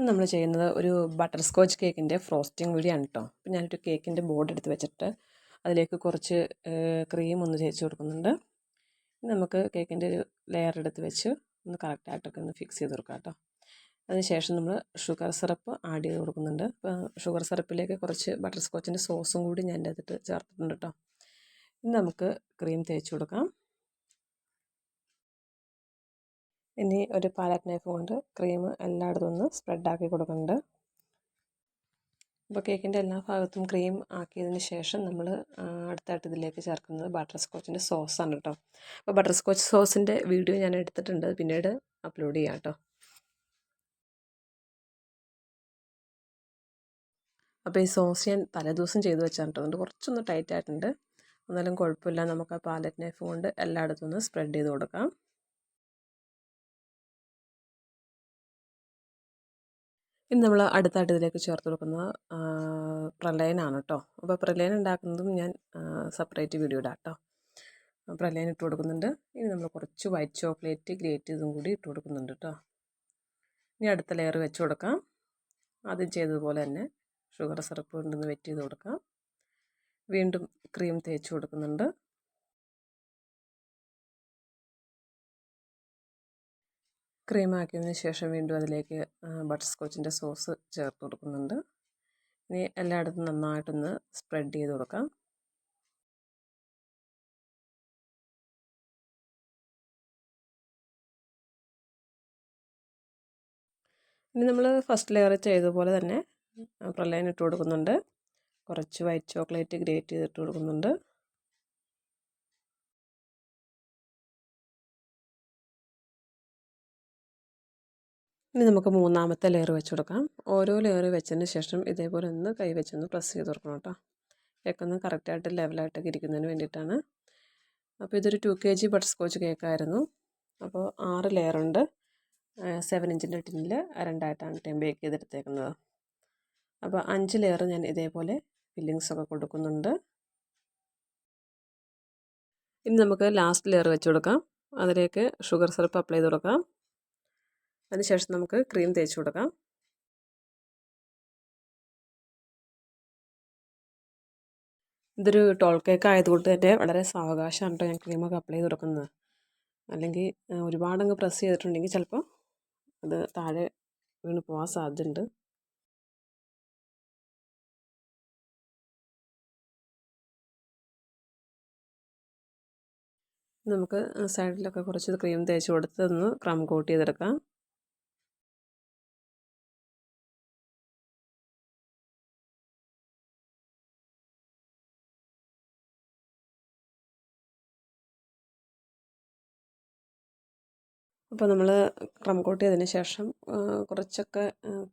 നമ്മൾ ചെയ്യുന്നത് ഒരു ബട്ടർ സ്കോച്ച് കേക്കിൻ്റെ ഫ്രോസ്റ്റിംഗ് വീഡിയോ ആണ് കേട്ടോ. അപ്പോൾ ഞാനൊരു കേക്കിൻ്റെ ബോർഡ് എടുത്ത് വെച്ചിട്ട് അതിലേക്ക് കുറച്ച് ക്രീം ഒന്ന് തേച്ച് കൊടുക്കുന്നുണ്ട്. നമുക്ക് കേക്കിൻ്റെ ഒരു ലെയർ എടുത്ത് വെച്ച് ഒന്ന് കറക്റ്റായിട്ടൊക്കെ ഒന്ന് ഫിക്സ് ചെയ്ത് കൊടുക്കാം കേട്ടോ. അതിനുശേഷം നമ്മൾ ഷുഗർ സിറപ്പ് ആഡ് ചെയ്ത് കൊടുക്കുന്നുണ്ട്. അപ്പോൾ ഷുഗർ സിറപ്പിലേക്ക് കുറച്ച് ബട്ടർ സ്കോച്ചിൻ്റെ സോസും കൂടി ഞാൻ എൻ്റെ അതിട്ട് ചേർത്തിട്ടുണ്ട് കേട്ടോ. ഇനി നമുക്ക് ക്രീം തേച്ച് കൊടുക്കാം. ഇനി ഒരു പാലറ്റ് നൈഫ് കൊണ്ട് ക്രീം എല്ലായിടത്തും ഒന്ന് സ്പ്രെഡാക്കി കൊടുക്കുന്നുണ്ട്. അപ്പോൾ കേക്കിൻ്റെ എല്ലാ ഭാഗത്തും ക്രീം ആക്കിയതിന് ശേഷം നമ്മൾ അടുത്തായിട്ട് ഇതിലേക്ക് ചേർക്കുന്നത് ബട്ടർ സ്കോച്ചിൻ്റെ സോസാണ് കേട്ടോ. അപ്പോൾ ബട്ടർ സ്കോച്ച് സോസിൻ്റെ വീഡിയോ ഞാൻ എടുത്തിട്ടുണ്ട്, പിന്നീട് അപ്ലോഡ് ചെയ്യാം കേട്ടോ. അപ്പോൾ ഈ സോസ് ഞാൻ തലേദിവസം ചെയ്ത് വെച്ചാൽ കേട്ടോ, അതുകൊണ്ട് കുറച്ചൊന്ന് ടൈറ്റ് ആയിട്ടുണ്ട്. എന്നാലും കുഴപ്പമില്ല, നമുക്ക് ആ പാലറ്റ് നൈഫ് കൊണ്ട് എല്ലായിടത്തും ഒന്ന് സ്പ്രെഡ് ചെയ്ത് കൊടുക്കാം. ഇനി നമ്മൾ അടുത്തായിട്ട് ഇതിലേക്ക് ചേർത്ത് കൊടുക്കുന്നത് പ്രലയനാണ് കേട്ടോ. അപ്പോൾ പ്രലയൻ ഉണ്ടാക്കുന്നതും ഞാൻ സെപ്പറേറ്റ് വീഡിയോ ഇടാം കേട്ടോ. പ്രലയൻ ഇട്ട് കൊടുക്കുന്നുണ്ട്. ഇനി നമ്മൾ കുറച്ച് വൈറ്റ് ചോക്ലേറ്റ് ഗ്രേറ്റ് ചെയ്തും കൂടി ഇട്ട് കൊടുക്കുന്നുണ്ട് കേട്ടോ. ഇനി അടുത്ത ലെയർ വെച്ച് കൊടുക്കാം. ആദ്യം ചെയ്തതുപോലെ തന്നെ ഷുഗർ സിറപ്പ് കൊണ്ടൊന്ന് വെറ്റ് ചെയ്ത് കൊടുക്കാം. വീണ്ടും ക്രീം തേച്ച് കൊടുക്കുന്നുണ്ട്. ക്രീം ആക്കിയതിന് ശേഷം വീണ്ടും അതിലേക്ക് ബട്ടർ സ്കോച്ചിൻ്റെ സോസ് ചേർത്ത് കൊടുക്കുന്നുണ്ട്. ഇനി എല്ലായിടത്തും നന്നായിട്ടൊന്ന് സ്പ്രെഡ് ചെയ്ത് കൊടുക്കാം. ഇനി നമ്മൾ ഫസ്റ്റ് ലെയർ ചെയ്തതുപോലെ തന്നെ പ്രലയൻ ഇട്ട് കൊടുക്കുന്നുണ്ട്. കുറച്ച് വൈറ്റ് ചോക്ലേറ്റ് ഗ്രേറ്റ് ചെയ്തിട്ട് കൊടുക്കുന്നുണ്ട്. ഇനി നമുക്ക് മൂന്നാമത്തെ ലെയർ വെച്ച് കൊടുക്കാം. ഓരോ ലെയർ വെച്ചതിന് ശേഷം ഇതേപോലെ ഒന്ന് കൈ വെച്ചൊന്ന് പ്രസ് ചെയ്ത് കൊടുക്കണം കേട്ടോ. കേക്കൊന്ന് കറക്റ്റായിട്ട് ലെവലായിട്ടൊക്കെ ഇരിക്കുന്നതിന് വേണ്ടിയിട്ടാണ്. അപ്പോൾ ഇതൊരു 2 kg ബട്ടർ സ്കോച്ച് കേക്കായിരുന്നു. അപ്പോൾ 6 ലെയറുണ്ട്. 7 ഇഞ്ചിൻ്റെ ടിന്നിൽ 2ആയിട്ടാണ് ഞാൻ ബേക്ക് ചെയ്തെടുത്തേക്കുന്നത്. അപ്പോൾ 5 ലെയർ ഞാൻ ഇതേപോലെ ഫില്ലിങ്സൊക്കെ കൊടുക്കുന്നുണ്ട്. ഇനി നമുക്ക് ലാസ്റ്റ് ലെയർ വെച്ച് കൊടുക്കാം. അതിലേക്ക് ഷുഗർ സിറപ്പ് അപ്ലൈ ചെയ്ത് കൊടുക്കാം. അതിനുശേഷം നമുക്ക് ക്രീം തേച്ച് കൊടുക്കാം. ഇതൊരു ടോൾ കേക്ക് ആയതുകൊണ്ട് തന്നെ വളരെ സാവകാശമാണ് കേട്ടോ ഞാൻ ക്രീമൊക്കെ അപ്ലൈ ചെയ്ത് കൊടുക്കുന്നത്. അല്ലെങ്കിൽ ഒരുപാടങ്ങ് പ്രസ് ചെയ്തിട്ടുണ്ടെങ്കിൽ ചിലപ്പോൾ അത് താഴെ വീണ് പോകാൻ സാധ്യതയുണ്ട്. നമുക്ക് സൈഡിലൊക്കെ കുറച്ച് ക്രീം തേച്ച് കൊടുത്ത് ഒന്ന് ക്രം കോട്ട് ചെയ്തെടുക്കാം. അപ്പോൾ നമ്മൾ ക്രം കോട്ട് ചെയ്തതിന് ശേഷം കുറച്ചൊക്കെ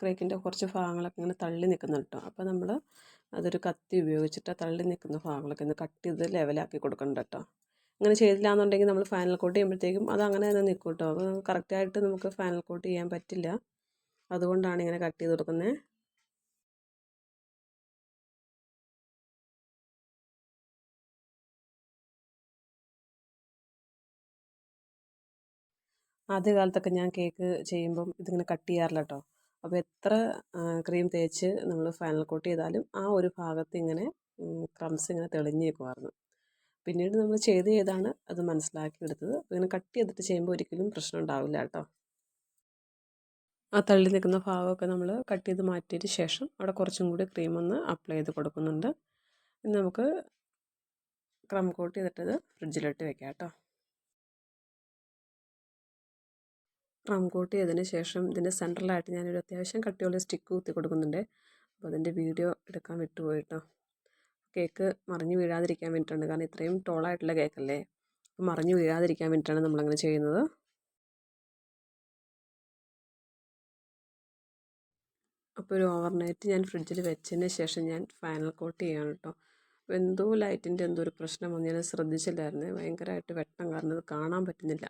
കേക്കിൻ്റെ കുറച്ച് ഭാഗങ്ങളൊക്കെ ഇങ്ങനെ തള്ളി നിൽക്കുന്നുണ്ട് കേട്ടോ. അപ്പോൾ നമ്മൾ അതൊരു കത്തി ഉപയോഗിച്ചിട്ട് തള്ളി നിൽക്കുന്ന ഭാഗങ്ങളൊക്കെ ഒന്ന് കട്ട് ചെയ്ത് ലെവലാക്കി കൊടുക്കണം കേട്ടോ. അങ്ങനെ ചെയ്തില്ല എന്നുണ്ടെങ്കിൽ നമ്മൾ ഫൈനൽ കോട്ട് ചെയ്യുമ്പോഴത്തേക്കും അത് അങ്ങനെ തന്നെ നിൽക്കും കേട്ടോ. അത് കറക്റ്റായിട്ട് നമുക്ക് ഫൈനൽ കോട്ട് ചെയ്യാൻ പറ്റില്ല. അതുകൊണ്ടാണ് ഇങ്ങനെ കട്ട് ചെയ്ത് കൊടുക്കുന്നത്. ആദ്യ കാലത്തൊക്കെ ഞാൻ കേക്ക് ചെയ്യുമ്പം ഇതിങ്ങനെ കട്ട് ചെയ്യാറില്ല കേട്ടോ. അപ്പോൾ എത്ര ക്രീം തേച്ച് നമ്മൾ ഫൈനൽ കോട്ട് ചെയ്താലും ആ ഒരു ഭാഗത്ത് ഇങ്ങനെ ക്രംസ് ഇങ്ങനെ തെളിഞ്ഞ് നിൽക്കുമായിരുന്നു. പിന്നീട് നമ്മൾ ചെയ്താണ് അത് മനസ്സിലാക്കിയെടുത്തത്. ഇങ്ങനെ കട്ട് ചെയ്തിട്ട് ചെയ്യുമ്പോൾ ഒരിക്കലും പ്രശ്നം ഉണ്ടാവില്ല കേട്ടോ. ആ തള്ളി നിൽക്കുന്ന ഭാഗമൊക്കെ നമ്മൾ കട്ട് ചെയ്ത് മാറ്റിയതിന് ശേഷം അവിടെ കുറച്ചും കൂടി ക്രീം ഒന്ന് അപ്ലൈ ചെയ്ത് കൊടുക്കുന്നുണ്ട്. ഇനി നമുക്ക് ക്രം കോട്ട് ചെയ്തിട്ടത് ഫ്രിഡ്ജിലിട്ട് വെക്കാം കേട്ടോ. ക്രം കോട്ട് ചെയ്തതിന് ശേഷം ഇതിൻ്റെ സെൻട്രലായിട്ട് ഞാനൊരു അത്യാവശ്യം കട്ടിയുള്ള സ്റ്റിക്ക് കുത്തി കൊടുക്കുന്നുണ്ട്. അപ്പോൾ അതിൻ്റെ വീഡിയോ എടുക്കാൻ വിട്ടുപോയി കേട്ടോ. കേക്ക് മറിഞ്ഞ് വീഴാതിരിക്കാൻ വേണ്ടിയിട്ടാണ്, കാരണം ഇത്രയും ടോളായിട്ടുള്ള കേക്കല്ലേ. അപ്പോൾ മറിഞ്ഞ് വീഴാതിരിക്കാൻ വേണ്ടിയിട്ടാണ് നമ്മളങ്ങനെ ചെയ്യുന്നത്. അപ്പോൾ ഒരു ഓവർനൈറ്റ് ഞാൻ ഫ്രിഡ്ജിൽ വെച്ചതിന് ശേഷം ഞാൻ ഫൈനൽ കോട്ട് ചെയ്യാണ് കേട്ടോ. അപ്പോൾ എന്തോ ലൈറ്റിൻ്റെ എന്തോ ഒരു പ്രശ്നം വന്ന് ഞാൻ ശ്രദ്ധിച്ചില്ലായിരുന്നു. ഭയങ്കരമായിട്ട് വെട്ടം കാരണം അത് കാണാൻ പറ്റുന്നില്ല.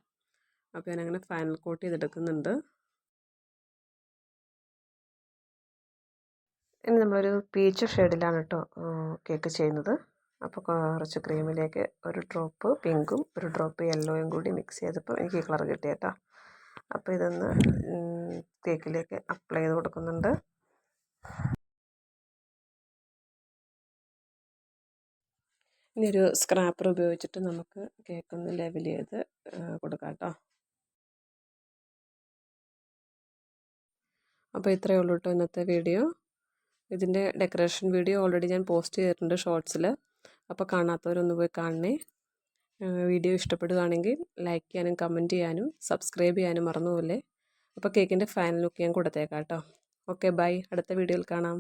അപ്പോൾ ഞാനങ്ങനെ ഫൈനൽ കോട്ട് ചെയ്തെടുക്കുന്നുണ്ട്. ഇനി നമ്മളൊരു പീച്ച് ഷെയ്ഡിലാണ് കേട്ടോ കേക്ക് ചെയ്യുന്നത്. അപ്പോൾ കുറച്ച് ക്രീമിലേക്ക് ഒരു ഡ്രോപ്പ് പിങ്കും ഒരു ഡ്രോപ്പ് യെല്ലോയും കൂടി മിക്സ് ചെയ്തപ്പോൾ എനിക്ക് ഈ കളർ കിട്ടി കേട്ടോ. അപ്പോൾ ഇതൊന്ന് കേക്കിലേക്ക് അപ്ലൈ ചെയ്ത് കൊടുക്കുന്നുണ്ട്. ഇനി ഒരു സ്ക്രാപ്പർ ഉപയോഗിച്ചിട്ട് നമുക്ക് കേക്കൊന്ന് ലെവൽ ചെയ്ത് കൊടുക്കാം കേട്ടോ. അപ്പോൾ ഇത്രയേ ഉള്ളൂ കേട്ടോ ഇന്നത്തെ വീഡിയോ. ഇതിൻ്റെ ഡെക്കറേഷൻ വീഡിയോ ഓൾറെഡി ഞാൻ പോസ്റ്റ് ചെയ്തിട്ടുണ്ട് ഷോർട്സിൽ. അപ്പോൾ കാണാത്തവരൊന്ന് പോയി കാണണേ. വീഡിയോ ഇഷ്ടപ്പെടുകയാണെങ്കിൽ ലൈക്ക് ചെയ്യാനും കമൻറ്റ് ചെയ്യാനും സബ്സ്ക്രൈബ് ചെയ്യാനും മറന്നുപോലെ. അപ്പോൾ കേക്കിൻ്റെ ഫൈനൽ ലുക്ക് ഞാൻ കൊടുത്തേക്കാം കേട്ടോ. ഓക്കെ ബൈ, അടുത്ത വീഡിയോയിൽ കാണാം.